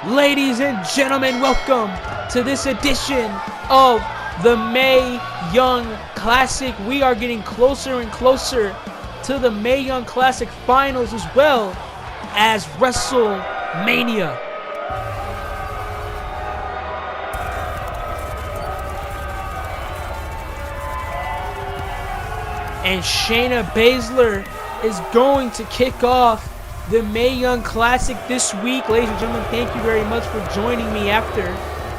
Ladies and gentlemen, welcome to this edition of the Mae Young Classic. We are getting closer and closer to the Mae Young Classic finals as well as WrestleMania. And Shayna Baszler is going to kick off the Mae Young Classic this week. Ladies and gentlemen, thank you very much for joining me after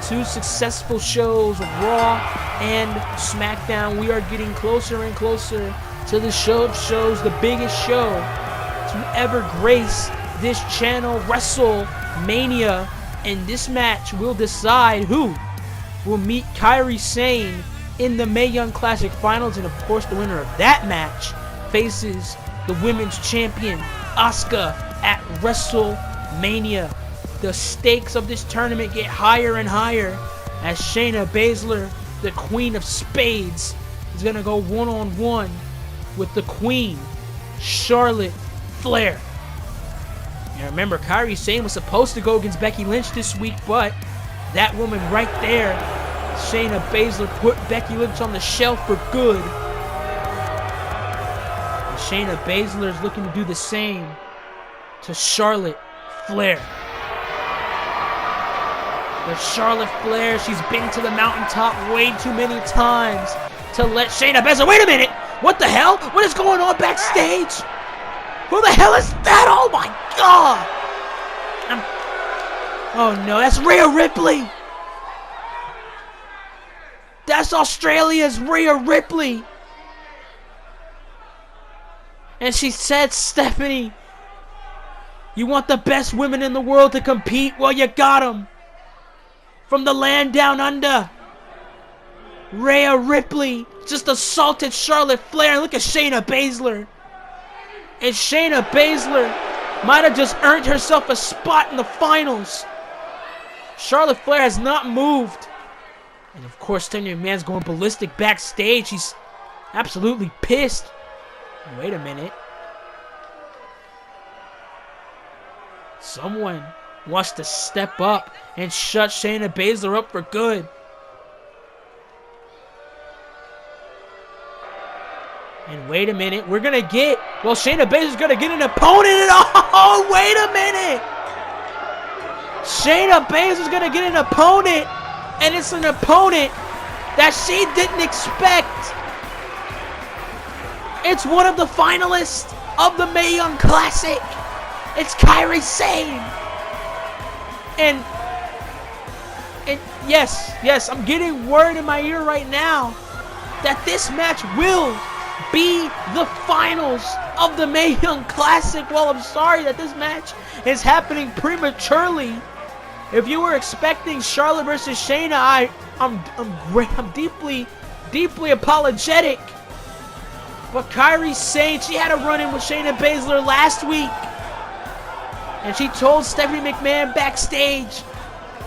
two successful shows of Raw and SmackDown. We are getting closer and closer to the show of shows, the biggest show to ever grace this channel, WrestleMania. And this match will decide who will meet Kairi Sane in the Mae Young Classic Finals. And of course, the winner of that match faces the women's champion, Asuka, at WrestleMania. The stakes of this tournament get higher and higher as Shayna Baszler, the Queen of Spades, is going to go one-on-one with the Queen, Charlotte Flair. And remember, Kairi Sane was supposed to go against Becky Lynch this week, but that woman right there, Shayna Baszler, put Becky Lynch on the shelf for good. And Shayna Baszler is looking to do the same to Charlotte Flair. But Charlotte Flair, she's been to the mountaintop way too many times to let Shayna Baszler... Wait a minute! What the hell? What is going on backstage? Who the hell is that? Oh my god! Oh no, that's Rhea Ripley! That's Australia's Rhea Ripley! And she said, Stephanie, you want the best women in the world to compete? Well, you got them. From the land down under, Rhea Ripley just assaulted Charlotte Flair. Look at Shayna Baszler. And Shayna Baszler might have just earned herself a spot in the finals. Charlotte Flair has not moved. And of course, Stephanie McMahon's going ballistic backstage. He's absolutely pissed. Wait a minute. Someone wants to step up and shut Shayna Baszler up for good. And wait a minute, we're gonna get... Well, Shayna Baszler's gonna get an opponent and... Oh, wait a minute! Shayna Baszler's gonna get an opponent, and it's an opponent that she didn't expect. It's one of the finalists of the Mae Young Classic. It's Kairi Sane. And yes, I'm getting word in my ear right now that this match will be the finals of the Mae Young Classic. Well, I'm sorry that this match is happening prematurely. If you were expecting Charlotte versus Shayna, I'm deeply apologetic. But Kairi Sane, she had a run-in with Shayna Baszler last week. And she told Stephanie McMahon backstage,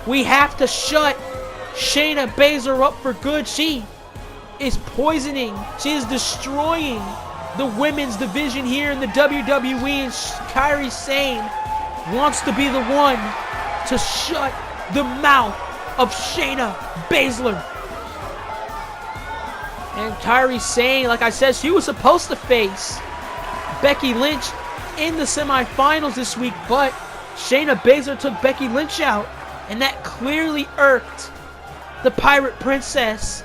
we have to shut Shayna Baszler up for good. She is poisoning. She is destroying the women's division here in the WWE. And Kairi Sane wants to be the one to shut the mouth of Shayna Baszler. And Kairi Sane, like I said, she was supposed to face Becky Lynch in the semifinals this week, but Shayna Baszler took Becky Lynch out, and that clearly irked the Pirate Princess.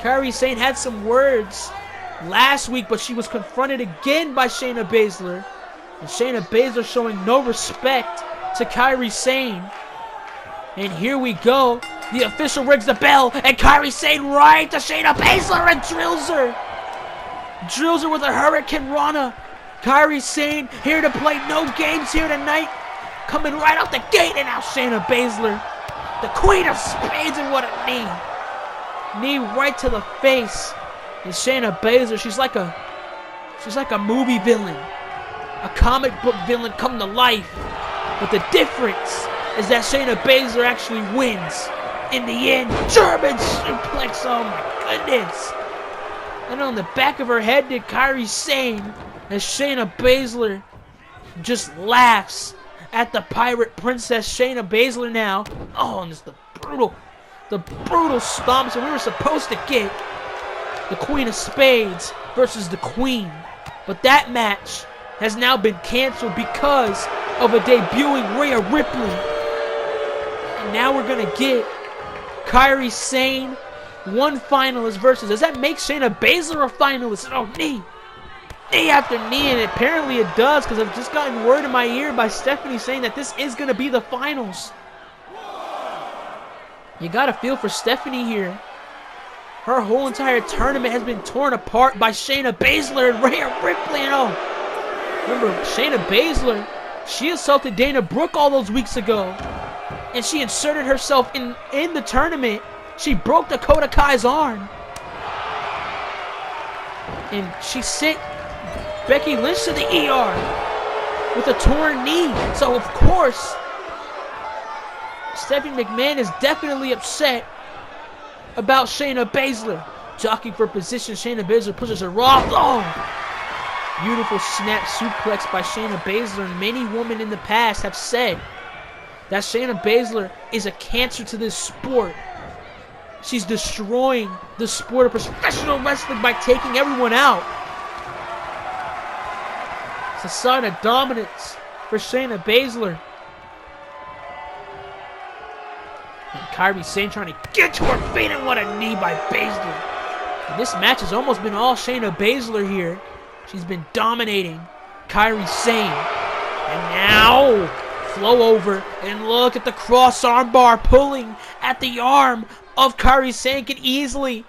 Kairi Sane had some words last week, but she was confronted again by Shayna Baszler, and Shayna Baszler showing no respect to Kairi Sane. And here we go. The official rings the bell, and Kairi Sane right to Shayna Baszler and drills her. Drills her with a Hurricane Rana. Kairi Sane here to play no games here tonight. Coming right out the gate, and now Shayna Baszler, the Queen of Spades, and what a knee. Knee right to the face. And Shayna Baszler, she's like a movie villain. A comic book villain come to life. But the difference is that Shayna Baszler actually wins. In the end, German suplex, oh my goodness. And on the back of her head did Kairi Sane, as Shayna Baszler just laughs at the Pirate Princess Shayna Baszler now. Oh, and it's the brutal stomps. And we were supposed to get the Queen of Spades versus the Queen. But that match has now been canceled because of a debuting Rhea Ripley. And now we're going to get Kairi Sane, one finalist versus. Does that make Shayna Baszler a finalist? Oh, knee after knee, and apparently it does, because I've just gotten word in my ear by Stephanie saying that this is going to be the finals. You got to feel for Stephanie here. Her whole entire tournament has been torn apart by Shayna Baszler and Rhea Ripley. And oh, remember, Shayna Baszler, she assaulted Dana Brooke all those weeks ago, and she inserted herself in the tournament. She broke Dakota Kai's arm, and she sent Becky Lynch to the ER with a torn knee. So of course, Stephanie McMahon is definitely upset about Shayna Baszler. Jockeying for position, Shayna Baszler pushes her off. Oh! Beautiful snap suplex by Shayna Baszler. And many women in the past have said that Shayna Baszler is a cancer to this sport. She's destroying the sport of professional wrestling by taking everyone out. It's a sign of dominance for Shayna Baszler. And Kairi Sane trying to get to her feet, and what a knee by Baszler. And this match has almost been all Shayna Baszler here. She's been dominating Kairi Sane. And now, flow over, and look at the cross arm bar pulling at the arm of Kairi Sane. Can easily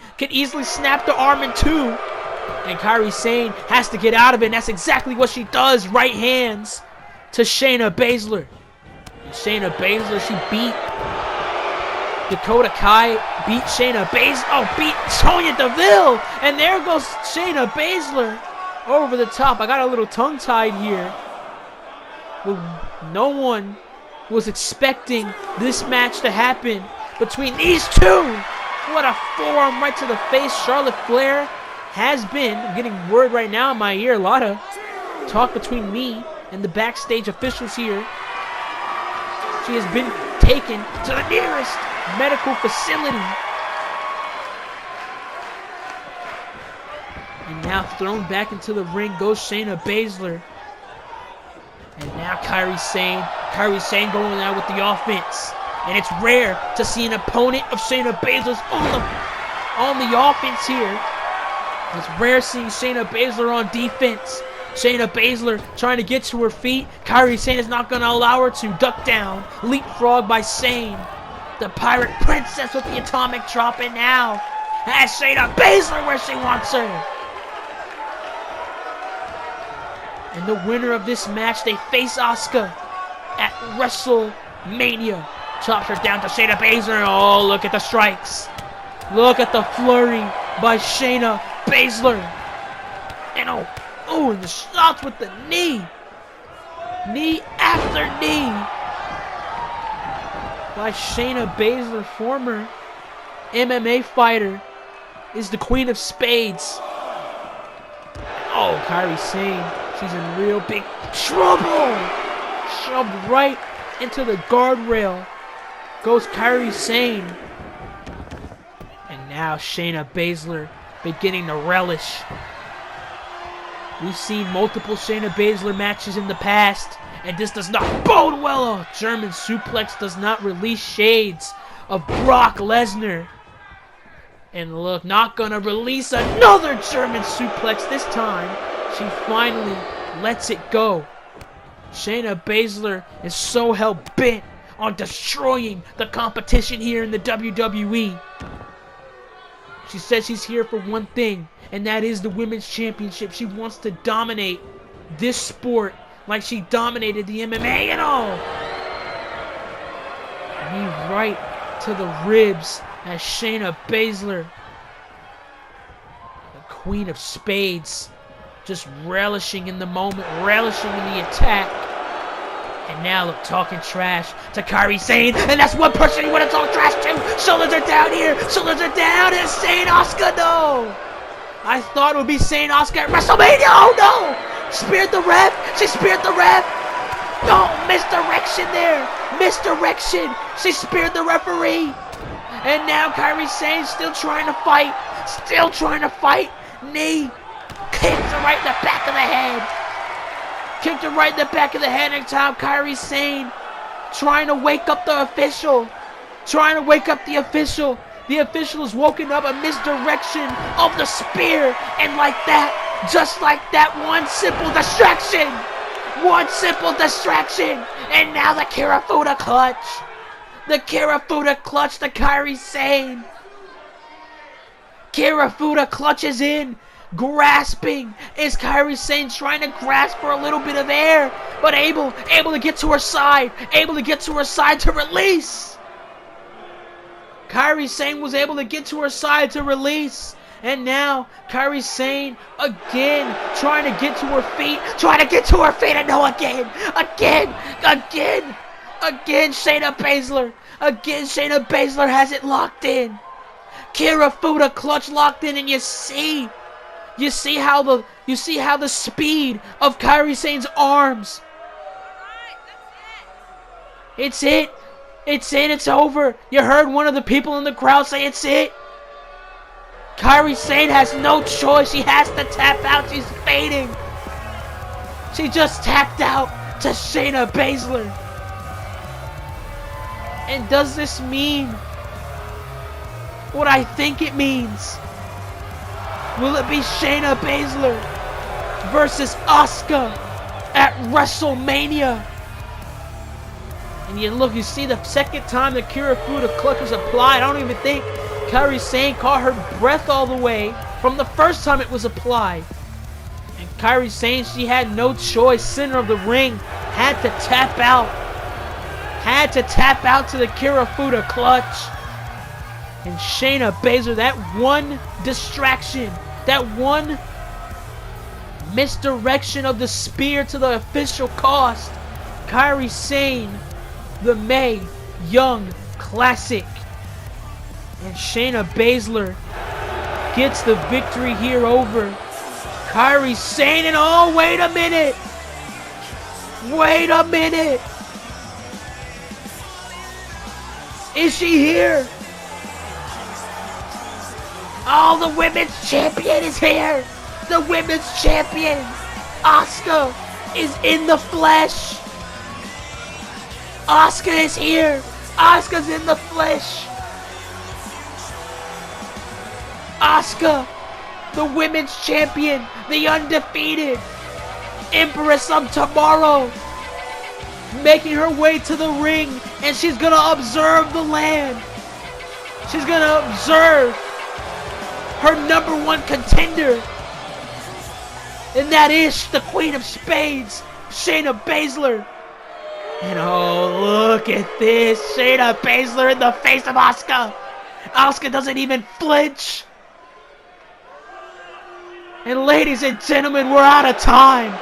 snap the arm in two. And Kairi Sane has to get out of it, and that's exactly what she does. Right hands to Shayna Baszler. And Shayna Baszler, she beat Dakota Kai, beat Shayna Baszler, beat Sonya Deville, and there goes Shayna Baszler over the top. I got a little tongue-tied here. No one was expecting this match to happen between these two. What a forearm right to the face. Charlotte Flair has been, I'm getting word right now in my ear, a lot of talk between me and the backstage officials here. She has been taken to the nearest medical facility. And now thrown back into the ring goes Shayna Baszler. And now Kairi Sane going out with the offense. And it's rare to see an opponent of Shayna Baszler's on the offense here. It's rare seeing Shayna Baszler on defense. Shayna Baszler trying to get to her feet. Kairi Sane is not going to allow her to. Duck down. Leapfrog by Sane. The Pirate Princess with the atomic drop, and now has Shayna Baszler where she wants her. And the winner of this match, they face Asuka at WrestleMania. Chops her down to Shayna Baszler. Oh, look at the strikes. Look at the flurry by Shayna Baszler. And and the shots with the knee. Knee after knee by Shayna Baszler, former MMA fighter, is the Queen of Spades. Oh, Kairi Sane, she's in real big trouble. Shoved right into the guardrail goes Kairi Sane. And now Shayna Baszler beginning to relish. We've seen multiple Shayna Baszler matches in the past, and this does not bode well. A German suplex does not release shades of Brock Lesnar. And look, not gonna release another German suplex this time. She finally lets it go. Shayna Baszler is so hell-bent on destroying the competition here in the WWE. She says she's here for one thing, and that is the Women's Championship. She wants to dominate this sport like she dominated the MMA and all. Knee right to the ribs as Shayna Baszler, the Queen of Spades, just relishing in the moment, relishing in the attack. And now look, talking trash to Kairi Sane, and that's one person you want to talk trash to. Shoulders are down here, shoulders are down, and Sane Asuka, no! I thought it would be Sane Asuka at WrestleMania, oh no! Speared the ref, she speared the ref! Oh, misdirection there. Misdirection. She speared the referee. And now Kairi Sane still trying to fight. Still trying to fight. Knee. Kicks her right in the back of the head. Kicked her right in the back of the head. And now Kairi Sane trying to wake up the official. Trying to wake up the official. The official is woken up. A misdirection of the spear. And like that, just like that, one simple distraction. One simple distraction. And now the Kirifuda clutch. The Kirifuda clutch to Kairi Sane. Kirifuda clutches in. Grasping. Is Kairi Sane trying to grasp for a little bit of air. But able to get to her side. Able to get to her side to release. Kairi Sane was able to get to her side to release. And now, Kairi Sane again trying to get to her feet. Trying to get to her feet. And no, again. Again, Shayna Baszler. Again, Shayna Baszler has it locked in. Kirifuda clutch locked in. And you see how the speed of Kairi Sane's arms. It's it. It's over. You heard one of the people in the crowd say it's it. Kairi Sane has no choice. She has to tap out. She's fading. She just tapped out to Shayna Baszler. And does this mean what I think it means? Will it be Shayna Baszler versus Asuka at WrestleMania? And you see the second time the Kirifuda clutch was applied. I don't even think Kairi Sane caught her breath all the way from the first time it was applied. And Kairi Sane, she had no choice. Center of the ring, had to tap out. Had to tap out to the Kirifuda clutch. And Shayna Baszler, that one distraction, that one misdirection of the spear to the official cost Kairi Sane the Mae Young Classic. And Shayna Baszler gets the victory here over Kairi Sane. And oh, wait a minute. Wait a minute. Is she here? Oh, the women's champion is here. The women's champion, Asuka, is in the flesh. Asuka is here. Asuka's in the flesh. Asuka, the women's champion, the undefeated Empress of Tomorrow, making her way to the ring, and she's gonna observe the land. She's gonna observe her number one contender, and that is the Queen of Spades, Shayna Baszler. And oh, look at this, Shayna Baszler in the face of Asuka. Asuka doesn't even flinch. And ladies and gentlemen, we're out of time.